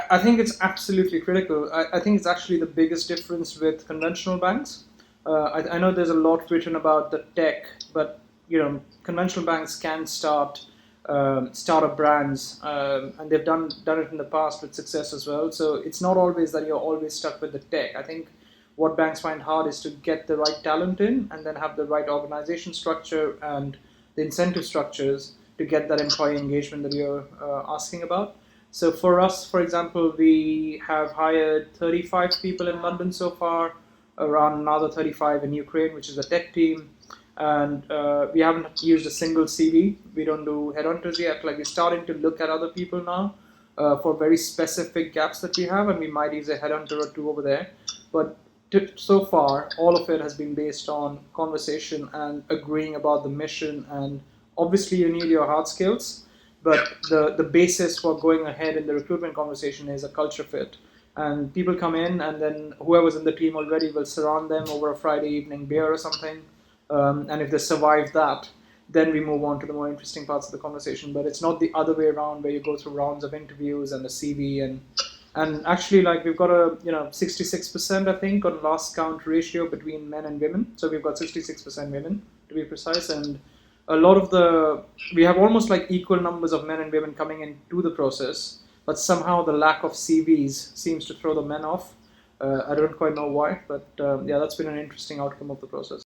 I think it's absolutely critical. I think it's actually the biggest difference with conventional banks. I know there's a lot written about the tech, but conventional banks can start startup brands, and they've done it in the past with success as well. So it's not always that you're always stuck with the tech. I think what banks find hard is to get the right talent in, and then have the right organization structure and the incentive structures to get that employee engagement that you're asking about. So for us, for example, we have hired 35 people in London so far, around another 35 in Ukraine, which is the tech team. And we haven't used a single CV. We don't do headhunters yet. Like, we're starting to look at other people now for very specific gaps that we have, and we might use a headhunter or two over there. But so far, all of it has been based on conversation and agreeing about the mission. And obviously, you need your hard skills, but the basis for going ahead in the recruitment conversation is a culture fit. And people come in, and then whoever's in the team already will surround them over a Friday evening beer or something. And if they survive that, then we move on to the more interesting parts of the conversation. But it's not the other way around, where you go through rounds of interviews and the CV, and actually, like, we've got a 66%, I think, on last count ratio between men and women. So we've got 66% women, to be precise, and a lot of we have almost like equal numbers of men and women coming into the process, but somehow the lack of CVs seems to throw the men off. I don't quite know why, but yeah, that's been an interesting outcome of the process.